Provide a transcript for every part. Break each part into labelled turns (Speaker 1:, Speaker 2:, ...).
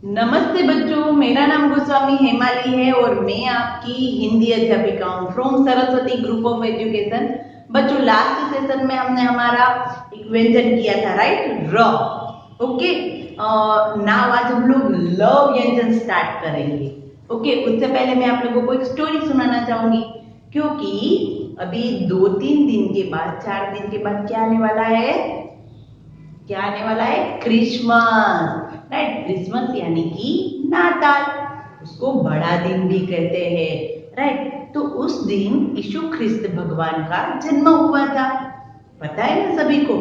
Speaker 1: नमस्ते बच्चों, मेरा नाम गोस्वामी हेमाली है और मैं आपकी हिंदी अध्यापिका हूँ from Saraswati group of education. बच्चों, लास्ट सेशन में हमने हमारा एक व्यंजन किया था, राइट? र। ओके। नाउ आज हम लोग ल व्यंजन स्टार्ट करेंगे। ओके, उससे पहले मैं आप लोगों को एक स्टोरी सुनाना चाहूंगी, क्योंकि अभी 2-3 दिन के बाद, 4 दिन के बाद क्या आने वाला है? क्या आने वाला है? Christmas, right? क्रिसमस यानी कि नाताल। उसको बड़ा दिन भी कहते हैं, राइट? तो उस दिन यीशु ख्रिस्त भगवान का जन्म हुआ था, पता है ना सभी को?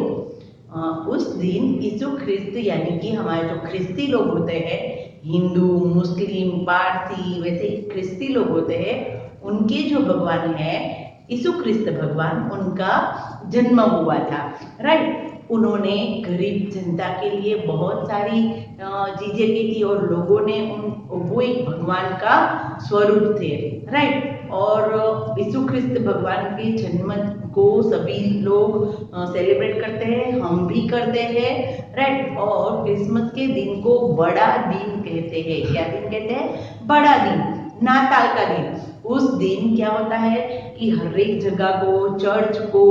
Speaker 1: उस दिन यीशु ख्रिस्त यानी कि हमारे जो ख्रिस्ती लोग होते हैं, हिंदू, मुस्लिम, पारसी, वैसे ख्रिस्ती लोग होते हैं, उनके जो भगवान है यीशु ख्रिस्त भगवान, उनका जन्म हुआ था, राइट? उन्होंने गरीब जनता के लिए बहुत सारी चीजें की थी और लोगों ने वो एक भगवान का स्वरूप थे, राइट? और यीशु ख्रिस्त भगवान के जन्म को सभी लोग सेलिब्रेट करते हैं, हम भी करते हैं, राइट? और क्रिसमस के दिन को बड़ा दिन कहते हैं। क्या दिन कहते हैं? बड़ा दिन, नाताल का दिन। उस दिन क्या होता है कि हर एक जगह को, चर्च को,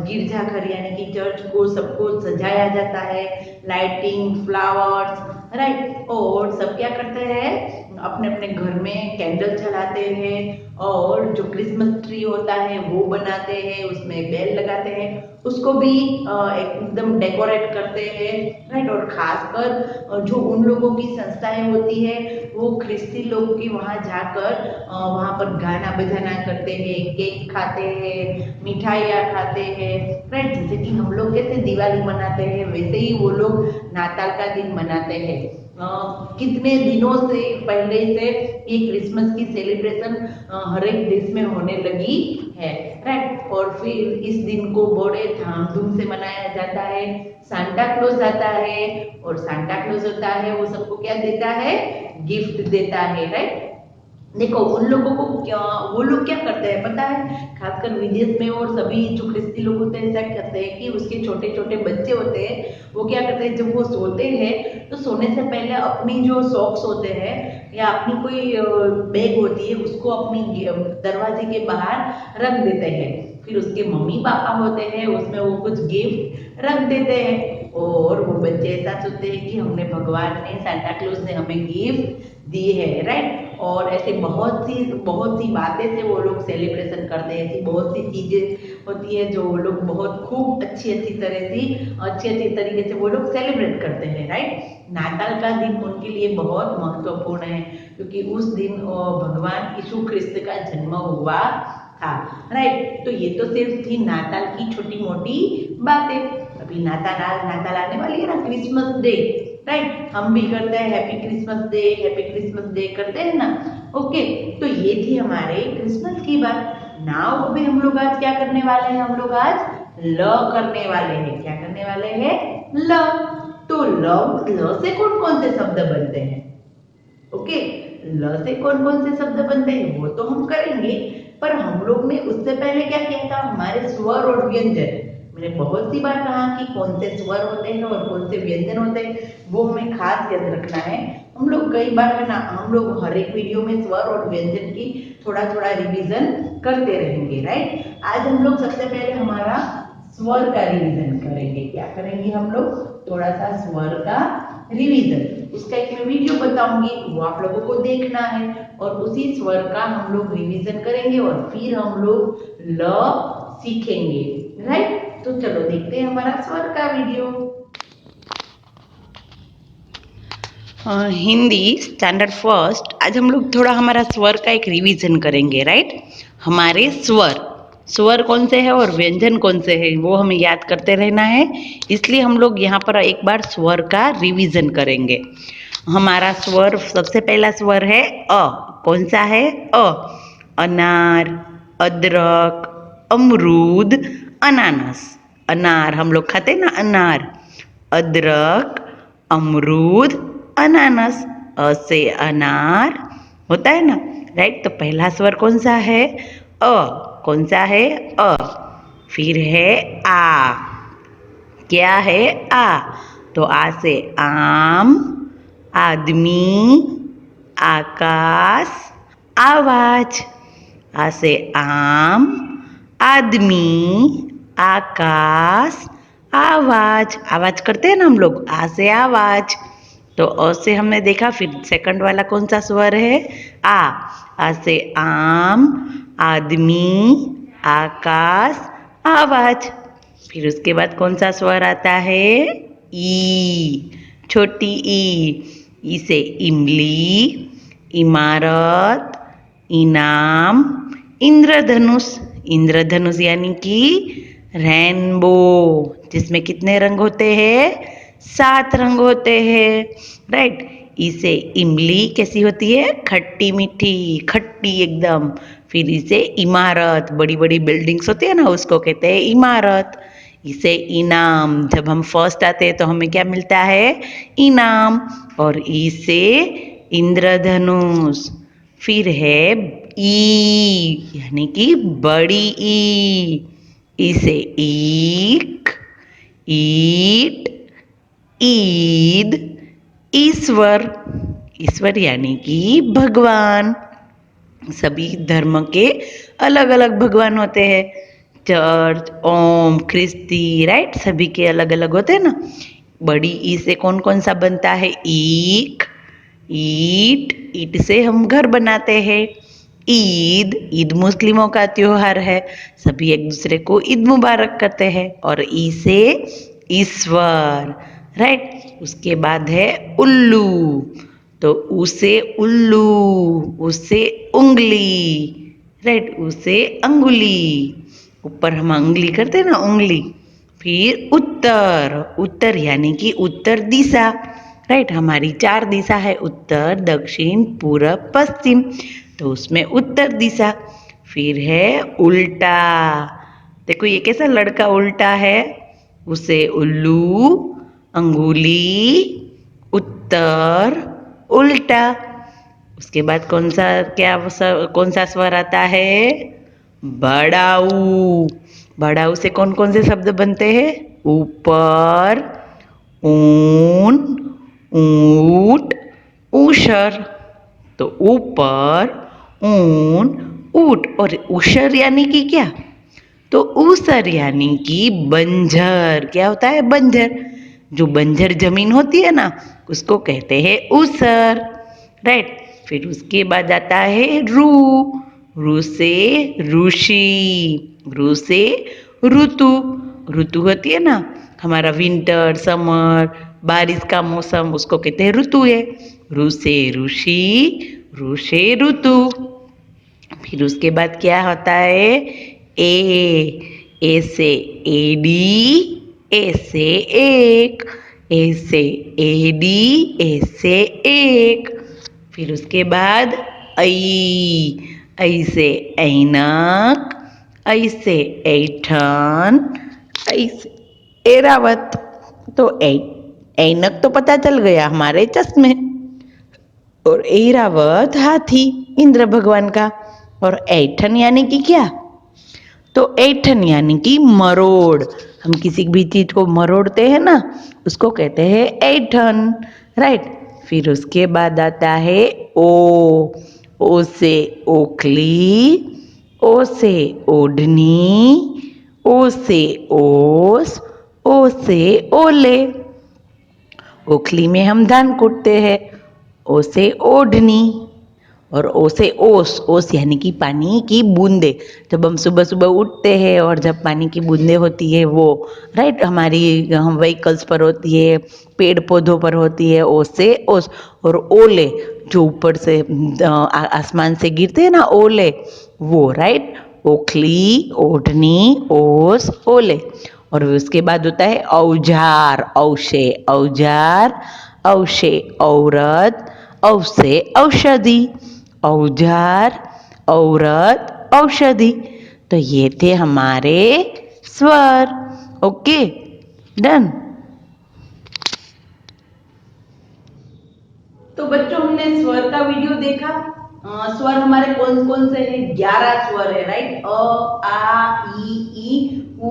Speaker 1: गिरजाघर यानी कि चर्च को, सबको सजाया जाता है, लाइटिंग, फ्लावर्स, राइट? और सब क्या करते हैं? अपने अपने घर में कैंडल जलाते हैं और जो क्रिसमस ट्री होता है वो बनाते हैं, उसमें बेल लगाते हैं, उसको भी एकदम डेकोरेट करते हैं, राइट? और खासकर जो उन लोगों की संस्थाएं होती है, वो ख्रिस्ती लोग की वहाँ जाकर वहाँ पर गाना बजाना करते हैं, केक खाते हैं, मिठाइयाँ खाते हैं, राइट? जैसे कि हम लोग कैसे दिवाली मनाते हैं, वैसे ही वो लोग नाताल का दिन मनाते हैं। कितने दिनों से पहले से ये क्रिसमस की सेलिब्रेशन हर एक देश में होने लगी है, राइट? और फिर इस दिन को बड़े धामधूम से मनाया जाता है। सांता क्लॉज आता है और सांता क्लॉज होता है, वो सबको क्या देता है? गिफ्ट देता है, राइट? देखो उन लोगों को क्या, वो लोग क्या करते हैं पता है? खासकर विदेश में और सभी जो ख्रिस्ती लोग होते हैं, ऐसा करते हैं कि उसके छोटे छोटे बच्चे होते हैं, वो क्या करते हैं, जब वो सोते हैं तो सोने से पहले अपनी जो सॉक्स होते हैं या अपनी कोई बैग होती है, उसको अपनी दरवाजे के बाहर रख देते हैं। फिर उसके मम्मी पापा होते हैं, उसमें वो कुछ गिफ्ट रख देते हैं और वो बच्चे ऐसा सोचते हैं कि हमने, भगवान ने, सांता क्लॉज ने हमें गिफ्ट दी है, राइट? और ऐसे बहुत सी बातें से वो लोग सेलिब्रेशन करते हैं, ऐसी बहुत सी चीजें होती है जो वो लोग बहुत खूब अच्छी अच्छी तरीके से वो लोग सेलिब्रेट करते हैं, राइट? नाताल का दिन उनके लिए बहुत महत्वपूर्ण है, क्योंकि उस दिन भगवान यीशु ख्रिस्त का जन्म हुआ था, राइट? तो ये तो सिर्फ थी नाताल की छोटी मोटी बातें। अभी नाताल नाताल आने वाली है ना, क्रिसमस डे, राइट? हम भी करते हैं हैप्पी क्रिसमस डे करते हैं ना। ओके, तो ये थी हमारे क्रिसमस की बात। नाउ अभी हम लोग आज क्या करने वाले हैं? हम लोग आज ल करने वाले हैं। क्या करने वाले हैं? ल। तो ल से कौन कौन से शब्द बनते हैं? ओके, ल से कौन कौन से शब्द बनते हैं वो तो हम करेंगे, पर हम लोग ने उससे पहले क्या किया था? हमारे स्वर और व्यंजन, मैंने बहुत सी बार कहा कि कौन से स्वर होते हैं और कौन से व्यंजन होते हैं, वो हमें खास याद रखना है। हम लोग कई बार है ना, हम लोग हर एक वीडियो में स्वर और व्यंजन की थोड़ा थोड़ा रिवीजन करते रहेंगे, राइट? आज हम लोग सबसे पहले हमारा स्वर का रिवीजन करेंगे। क्या करेंगे हम लोग? थोड़ा सा स्वर का रिवीजन, उसका एक मैं वीडियो बताऊंगी, वो आप लोगों को देखना है और उसी स्वर का हम लोग रिवीजन करेंगे और फिर हम लोग ल सीखेंगे, राइट? तो चलो देखते हैं हमारा स्वर का वीडियो। हिंदी स्टैंडर्ड फर्स्ट, आज हम लोग थोड़ा हमारा स्वर का एक रिवीजन करेंगे, राइट? हमारे स्वर, स्वर कौन से हैं और व्यंजन कौन से हैं वो हमें याद करते रहना है, इसलिए हम लोग यहाँ पर एक बार स्वर का रिवीजन करेंगे। हमारा स्वर, सबसे पहला स्वर है अ। कौन सा है? अ। अनार, अदरक, अमरूद, अनानास। अनार हम लोग खाते हैं ना, अनार। अदरक, अमरूद, अनानास। अ से अनार होता है ना, राइट? तो पहला स्वर कौन सा है? अ। कौन सा है? अ। फिर है आ। क्या है? आ। तो आ से आम, आदमी, आकाश, आवाज। आ से आम, आदमी, आकाश, आवाज। आवाज करते हैं ना हम लोग, आ से आवाज। तो अ से हमने देखा, फिर सेकंड वाला कौन सा स्वर है? आ से आम, आदमी, आकाश, आवाज। फिर उसके बाद कौन सा स्वर आता है? ई, छोटी ई से इमली, इमारत, इनाम, इंद्रधनुष। इंद्रधनुष यानी कि रेनबो, जिसमें कितने रंग होते हैं? 7 रंग होते हैं, राइट। इसे इमली कैसी होती है? खट्टी मीठी, खट्टी एकदम। फिर इसे इमारत, बड़ी बड़ी बिल्डिंग्स होती है ना, उसको कहते हैं इमारत। इसे इनाम, जब हम फर्स्ट आते हैं तो हमें क्या मिलता है? इनाम। और इसे इंद्रधनुष। फिर है ई, यानी कि बड़ी ई। इसे ईक, ईट, ईद, ईश्वर। ईश्वर यानी कि भगवान। सभी धर्म के अलग अलग भगवान होते हैं। चर्च, ओम, ख्रिस्ती, राइट, सभी के अलग अलग होते हैं ना। बड़ी ई से कौन कौन सा बनता है? ईक, ईट, ईट से हम घर बनाते हैं। ईद, ईद मुस्लिमों का त्योहार है, सभी एक दूसरे को ईद मुबारक करते हैं। और ई से ईश्वर, राइट। उसके बाद है उल्लू, तो उसे उल्लू, उससे उंगली, राइट, उसे अंगुली। ऊपर हम उंगली करते हैं ना, उंगली। फिर उत्तर, उत्तर यानी कि उत्तर दिशा, राइट। हमारी 4 दिशा है, उत्तर, दक्षिण, पूरब, पश्चिम, तो उसमें उत्तर दिशा। फिर है उल्टा, देखो ये कैसा लड़का उल्टा है, उसे उल्लू, अंगुली, उत्तर, उल्टा। उसके बाद कौन सा, कौन सा स्वर आता है? बड़ाऊ। बड़ाऊ से कौन कौन से शब्द बनते हैं? ऊपर, ऊन, ऊंट, ऊषर। तो ऊपर, ऊन, ऊंट। और ऊषर यानी कि क्या? तो ऊसर यानी कि बंजर। क्या होता है? बंजर। जो बंजर जमीन होती है ना, उसको कहते हैं ऊसर, राइट। फिर उसके बाद आता है रू, रू से ऋषि, रू से ऋतु। ऋतु होती है ना, हमारा विंटर, समर, बारिश का मौसम, उसको कहते हैं ऋतु है। रू से ऋषि, रू से ऋतु। फिर उसके बाद क्या होता है? ए से एडी, ए से एक, ए से एडी, ए से एक। फिर उसके बाद ऐ से ऐनक, ऐ से ऐठन, ऐ से एरावत। तो ऐनक तो पता चल गया, हमारे चश्मे। और ऐरावत हाथी, इंद्र भगवान का। और ऐठन यानी कि क्या? तो ऐठन यानी कि मरोड़। हम किसी भी चीज को मरोड़ते हैं ना, उसको कहते हैं ऐठन, राइट। फिर उसके बाद आता है ओ से ओखली, ओ से ओढ़नी, ओ से ओस, ओ से ओले। ओखली में हम धान कूटते हैं, ओ से ओढ़नी। और ओ से ओस, ओस यानी कि पानी की बूंदे। जब हम सुबह सुबह उठते हैं और जब पानी की बूंदे होती है वो, राइट, हमारी हम व्हीकल्स पर होती है, पेड़ पौधों पर होती है, ओ से ओस। और ओले, जो ऊपर से आसमान से गिरते हैं ना, ओले, वो, राइट। ओखली, ओढ़नी, ओस, ओले। और उसके बाद होता है औजार, औशे औजार, औशे औरत, औसे औषधि। औजार, औरत, औषधि। तो ये थे हमारे स्वर। Okay, done. तो बच्चों, हमने स्वर का वीडियो देखा। स्वर हमारे कौन कौन से हैं? 11 स्वर है, राइट। अ, आ, ई, उ,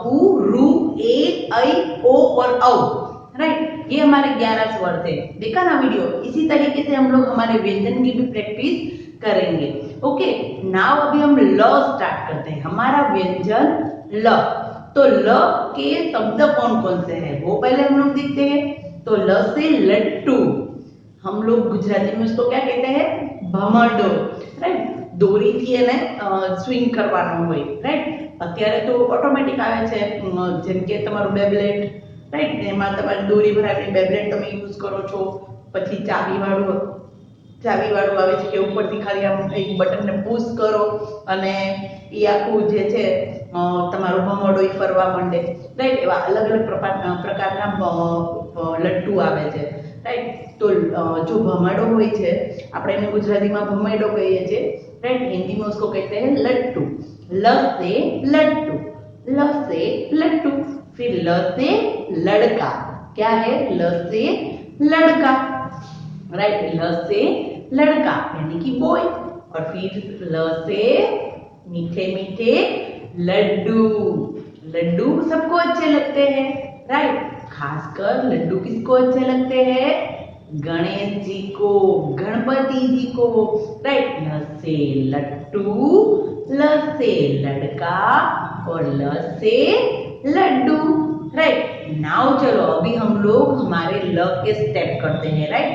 Speaker 1: ऊ, रू, ए, ऐ, ओ और औ, राइट। ये हमारे 11 स्वर थे, देखा ना वीडियो। इसी तरीके से हम लोग हमारे व्यंजन की भी प्रैक्टिस करेंगे। ओके, नाउ अभी हम ल स्टार्ट करते हैं। हमारा व्यंजन ल, तो ल के शब्द कौन कौन से हैं वो पहले हम लोग देखते हैं। तो ल से लट्टू, हम लोग गुजराती में उसको क्या कहते हैं, ભમરડો, રાઈટ। દોરીથી એને સ્વિંગ કરવાનો હોય, રાઈટ। અત્યારે તો ઓટોમેટિક આવે છે, જેમ કે તમારું બેબલેટ, રાઈટ, એમાં તમારી દોરી ભરાવી બેબલેટ તમે યુઝ કરો છો। પછી ચાવીવાળું આવે છે કે ઉપરથી ખાલી આમ એક બટનને પુશ કરો અને એ આખું જે છે તમારો ભમરડો એ ફરવા માંડે, રાઈટ। એવા અલગ અલગ પ્રકારના લટ્ટુ આવે છે, રાઈટ। તો जो भमरडो હોય છે, આપણે એને ગુજરાતીમાં ભમરડો કહીએ છીએ, राइट। हिंदी में उसको कहते हैं लट्टू। ल से लट्टू, ल से लट्टू। फिर ल से लड़का, क्या है, ल से लड़का, राइट। ल से लड़का यानी कि बॉय। और फिर ल से मीठे मीठे लड्डू। लड्डू सबको अच्छे लगते हैं, राइट। खासकर लड्डू किसको अच्छे लगते हैं, गणेश जी को, गणपति जी को, राइट। ल से लट्टू, ल से लड़का और ल से लड्डू, राइट। नाउ चलो अभी हम लोग हमारे ल के स्टेप करते हैं, राइट।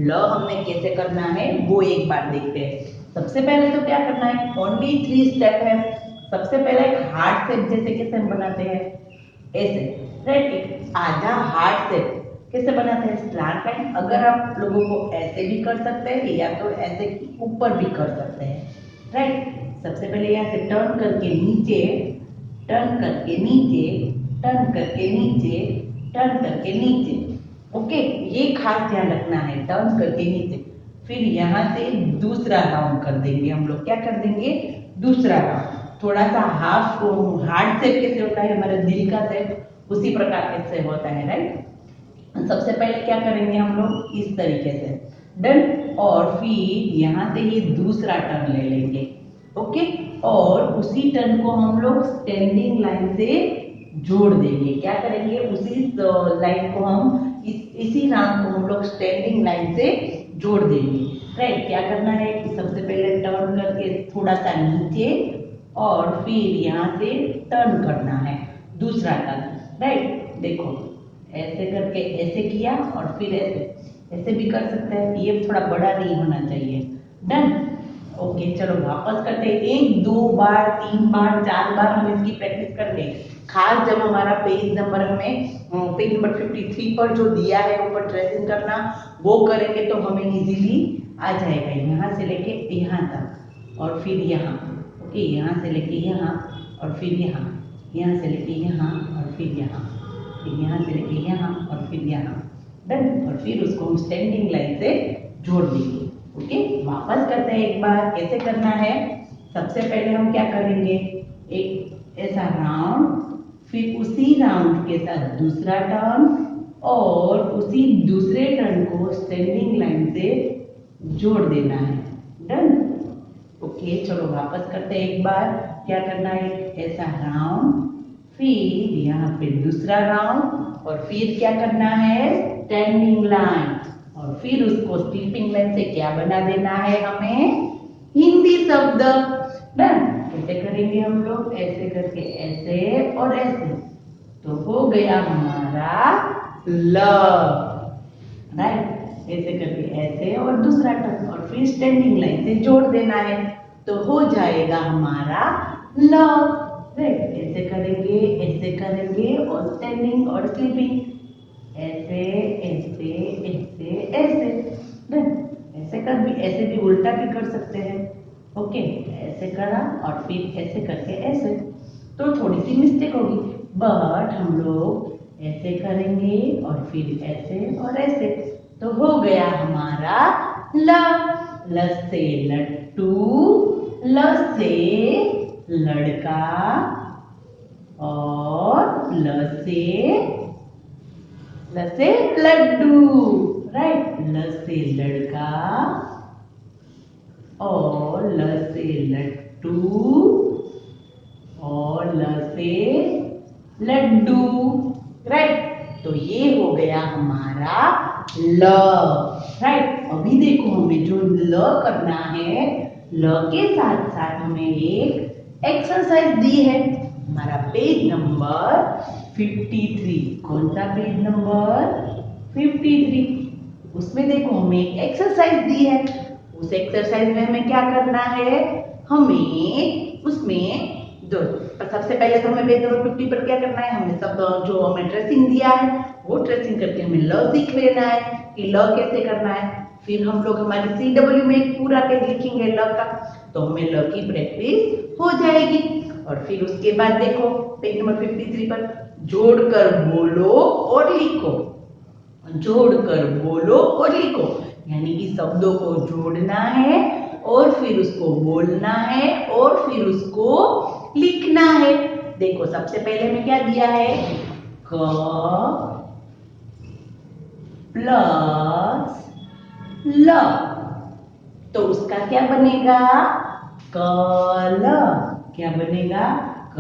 Speaker 1: ल हमने कैसे करना है वो एक बार देखते हैं। सबसे पहले तो क्या करना है, ओनली 3 स्टेप है। सबसे पहले एक हार्ट शेप, जैसे कैसे हम बनाते हैं, ऐसे, राइट। एक आधा हार्ट शेप कैसे बनाते हैं, स्लैंट लाइन। अगर आप लोगों को ऐसे भी कर सकते हैं या तो ऐसे ऊपर भी कर सकते हैं, राइट। सबसे पहले यहाँ से टर्न करके नीचे, टर्न करके नीचे, टर्न करके नीचे, टर्न करके नीचे। ओके, ये खास ध्यान रखना है, टर्न करके नीचे। फिर यहाँ से दूसरा राउंड कर देंगे हम लोग, क्या कर देंगे, दूसरा राउंड। थोड़ा सा हार्ट शेप कैसे होता है, हमारे दिल का शेप उसी प्रकार से होता है, राइट। सबसे पहले क्या करेंगे हम लोग, इस तरीके से, डन। और फिर यहाँ से ये दूसरा टर्न ले लेंगे, ओके। और उसी टर्न को हम लोग स्टैंडिंग लाइन से जोड़ देंगे। क्या करेंगे, उसी लाइन को हम इसी राउंड को हम लोग स्टैंडिंग लाइन से जोड़ देंगे, राइट। क्या करना है कि सबसे पहले टर्न करके थोड़ा सा नीचे और फिर यहाँ से टर्न करना है, दूसरा टर्न, राइट। देखो ऐसे करके ऐसे किया और फिर ऐसे भी कर सकते हैं, ये थोड़ा बड़ा नहीं होना चाहिए, डन। ओके, चलो वापस करते हैं। 1 2 बार 3 बार 4 बार हम इसकी प्रैक्टिस करेंगे। खास जब हमारा पेज नंबर 53 पर जो दिया है ऊपर ट्रेसिंग करना वो करेंगे तो हमें इजीली आ जाएगा। यहाँ से लेके यहाँ तक और फिर यहाँ, ओके, यहाँ से लेके यहाँ और फिर यहाँ, यहाँ से लेके यहाँ और फिर यहाँ, फिर यहाँ से लेके यहाँ और फिर यहाँ, डन। और फिर उसको हम स्टैंडिंग लाइन से जोड़ देंगे, ओके। वापस करते हैं एक बार, कैसे करना है। सबसे पहले हम क्या करेंगे, एक ऐसा राउंड, फिर उसी राउंड के साथ दूसरा टर्न और उसी दूसरे टर्न को स्टैंडिंग लाइन से जोड़ देना है, डन। ओके, चलो वापस करते हैं एक बार। क्या करना है, ऐसा राउंड, फिर यहाँ पे दूसरा राउंड और फिर क्या करना है, स्टैंडिंग लाइन और फिर उसको स्लीपिंग लाइन से क्या बना देना है हमें, हिंदी शब्द, डन। कैसे करेंगे हम लोग, ऐसे करके ऐसे और ऐसे, तो हो गया हमारा ल, राइट। ऐसे करके ऐसे और दूसरा टर्न और फिर स्टैंडिंग लाइन से जोड़ देना है तो हो जाएगा हमारा ल, राइट। ऐसे करेंगे और स्टैंडिंग और स्लीपिंग, ऐसे ऐसे ऐसे ऐसे, ऐसे भी उल्टा भी कर सकते हैं, ओके। ऐसे करा और फिर ऐसे करके ऐसे, तो थोड़ी सी मिस्टेक होगी, बट हम लोग ऐसे करेंगे और फिर ऐसे और ऐसे, तो हो गया हमारा ल। ल से लट्टू, ल से लड़का और ल से लड्डू, राइट। ल से लड़का और ल से लट्टू और ल से लड्डू, राइट। तो तो ये हो गया हमारा ल। राइट, अभी देखो हमें जो ल करना है, ल के साथ साथ हमें एक एक्सरसाइज दी है। हमारा पेज नंबर 53। कौन सा पेज नंबर 53? उसमें देखो हमें एक एक्सरसाइज दी है। उस एक्सरसाइज में हमें क्या करना है, हमें उसमें सबसे पहले तो हमें पेज नंबर 50 पर क्या करना है, हमें सब जो हमें ट्रेसिंग दिया है वो ट्रेसिंग करके हमें ल सीख लेना है कि ल कैसे करना है। फिर हम लोग हमारे CW में एक पूरा पेज लिखेंगे ल का, तो हमें ल की प्रैक्टिस हो जाएगी। और फिर उसके बाद देखो पेज नंबर 53 पर जोड़कर बोलो और लिखो। जोड़कर बोलो और लिखो, यानी कि शब्दों को जोड़ना है और फिर उसको बोलना है और फिर उसको लिखना है। देखो सबसे पहले में क्या दिया है, क प्लस ल, तो उसका क्या बनेगा, कल। क्या बनेगा, क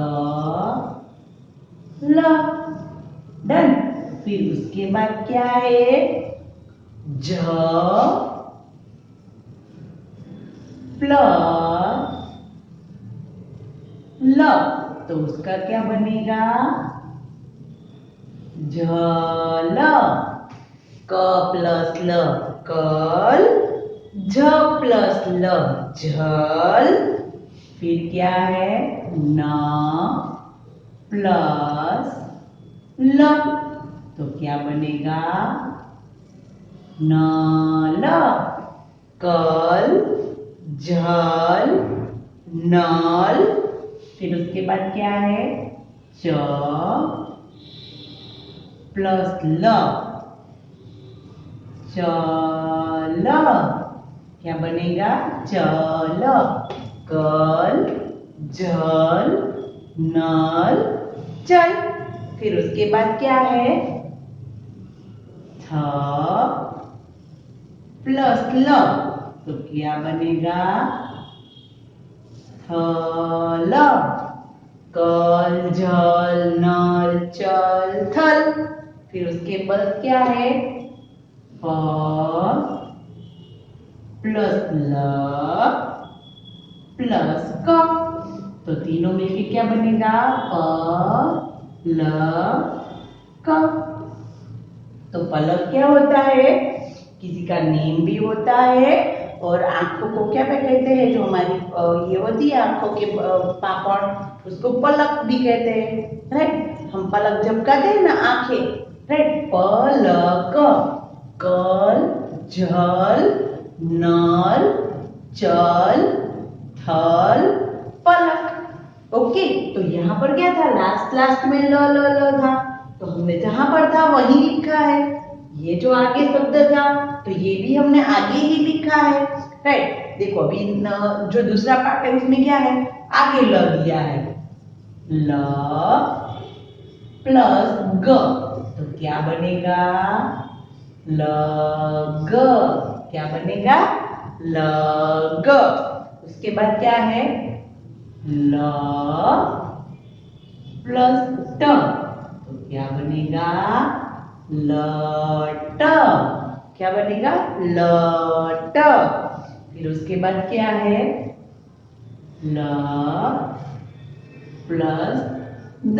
Speaker 1: ल। डन। फिर उसके बाद क्या है, झ प्लस ल, तो उसका क्या बनेगा, झल। क प्लस ल कल, झ प्लस ल झल। फिर क्या है, न प्लस ल, तो क्या बनेगा, नल। कल झल नल। फिर उसके बाद क्या है, च प्लस ल चल। क्या बनेगा, चल। कल झल नल चल। फिर उसके बाद क्या है, थ प्लस ल, तो क्या बनेगा, थल। कल झल नल चल थल। फिर उसके बाद क्या है, प प्लस ल प्लस क, तो तीनों मिलके क्या बनेगा, प ल क। तो पलक क्या होता है, किसी का नेम भी होता है, और आंखों को क्या कहते हैं, जो हमारी ये होती है आंखों के पापड़, उसको पलक भी कहते हैं। राइट, हम पलक झपकाते हैं ना आंखें। राइट, पलक। कल झल नल चल थल पलक। ओके, तो यहाँ पर क्या था, लास्ट में ल ल ल था, तो हमने जहां पर था वही लिखा है। ये जो आगे शब्द था तो ये भी हमने आगे ही लिखा है। राइट, देखो अभी जो दूसरा पार्ट है उसमें क्या है, आगे ल दिया है, ल प्लस ग, तो क्या बनेगा, लग। क्या बनेगा, लग। उसके बाद क्या है, ल प्लस ट, तो क्या बनेगा, लट। क्या बनेगा, लट। फिर उसके बाद क्या है, ल प्लस द,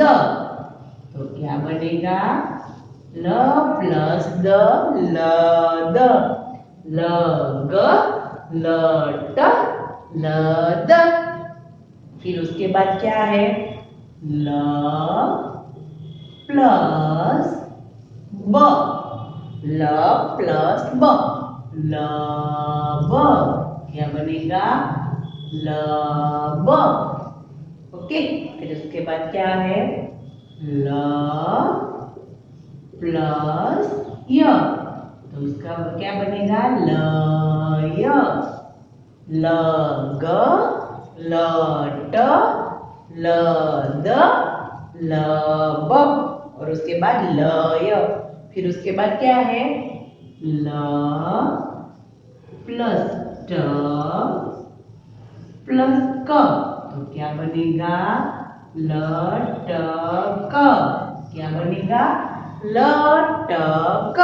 Speaker 1: तो क्या बनेगा, ल प्लस द लद। लग लट लद। फिर उसके बाद क्या है, ल प्लस ब, ल प्लस ब लब। क्या बनेगा, लब। ओके, फिर उसके बाद क्या है, ल प्लस य, तो उसका क्या बनेगा, लय। लग लट लद लब। और उसके बाद लय। फिर उसके बाद क्या है, ल प्लस ट प्लस क, तो क्या बनेगा, लटक। क्या बनेगा, लटक।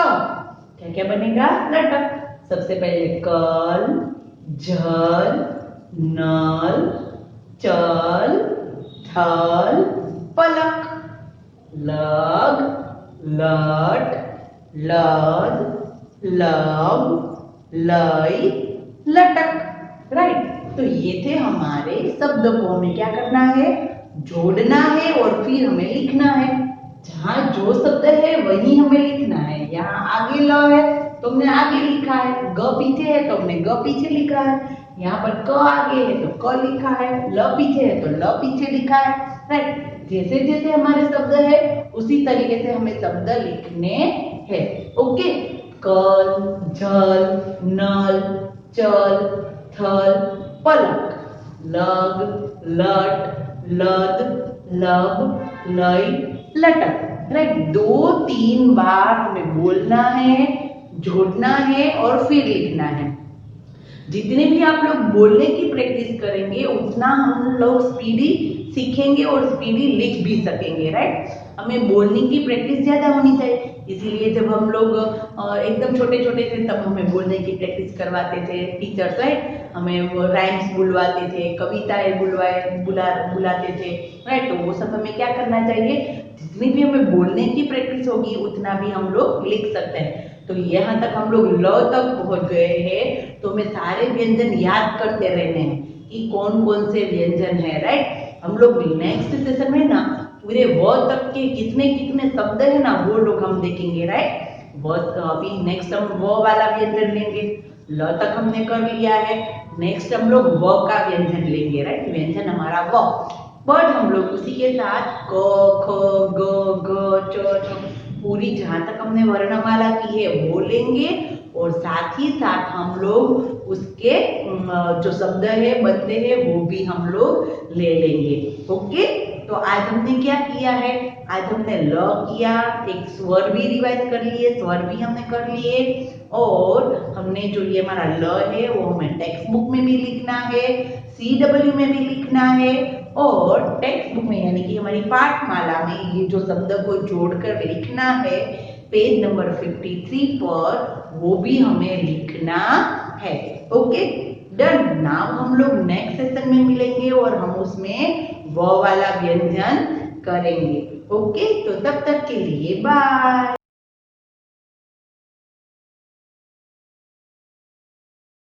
Speaker 1: क्या क्या बनेगा? लटक। सबसे पहले कल, जल, नल, चल, थल, पलक। लग, लट, लद, लब, लय, लटक। राइट। तो ये थे हमारे शब्दों को हमें क्या करना है? जोड़ना है और फिर हमें लिखना है। जहाँ जो शब्द है वही हमें लिखना है। यहाँ आगे ल है तो हमने आगे लिखा है, ग पीछे है तो हमने ग पीछे लिखा है, यहाँ पर क आगे है तो क लिखा है, ल पीछे है तो ल पीछे लिखा है। राइट। जैसे जैसे हमारे शब्द है उसी तरीके से हमें शब्द लिखने हैं। ओके। कल, जल, नल, चल, थल, पलक। लग, लट, लद, लब, लय, लटक। राइट। 2-3 बार हमें बोलना है, जोड़ना है और फिर लिखना है। जितने भी आप लोग बोलने की प्रैक्टिस करेंगे उतना हम लोग स्पीडी सीखेंगे और स्पीडी लिख भी सकेंगे। राइट। हमें बोलने की प्रैक्टिस ज्यादा होनी चाहिए। इसीलिए जब हम लोग एकदम छोटे छोटे थे तब हमें बोलने की प्रैक्टिस करवाते थे टीचर्स। राइट। हमें वो राइम्स बुलवाते थे, कविताएं बुलाते थे। राइट। तो वो सब हमें क्या करना चाहिए? जितनी भी हमें बोलने की प्रैक्टिस होगी उतना भी हम लोग लिख सकते हैं। तो यहाँ तक हम लोग ल तक पहुंच गए हैं तो हमें सारे व्यंजन याद करते रहने हैं कि कौन कौन से व्यंजन है। राइट। हम लोग नेक्स्ट सेशन में ना पूरे व तक के कितने कितने शब्द है ना वो लोग हम देखेंगे। राइट। व अभी नेक्स्ट हम व वाला व्यंजन लेंगे। ल तक हमने कर लिया है। नेक्स्ट हम लोग व का व्यंजन लेंगे। राइट। व्यंजन हमारा व। बट हम लोग उसी के साथ क, ख, ग, घ, च, छ पूरी जहां तक हमने वर्णमाला की है वो लेंगे और साथ ही साथ हम लोग उसके जो शब्द है बनते हैं वो भी हम लोग ले लेंगे। ओके। तो आज हमने क्या किया है? आज हमने ल किया, एक स्वर भी रिवाइज कर लिए, स्वर भी हमने कर लिए और हमने जो ये हमारा ल है वो हमें टेक्स्ट बुक में भी लिखना है, CW में भी लिखना है और टेक्स्ट बुक में यानी कि हमारी पाठमाला में ये जो शब्द को जोड़कर लिखना है पेज नंबर 53 पर वो भी हमें लिखना है। ओके। डन। नाउ हम लोग नेक्स्ट सेशन में मिलेंगे और हम उसमें वो वाला व्यंजन करेंगे। ओके। तो तब तक के लिए बाय।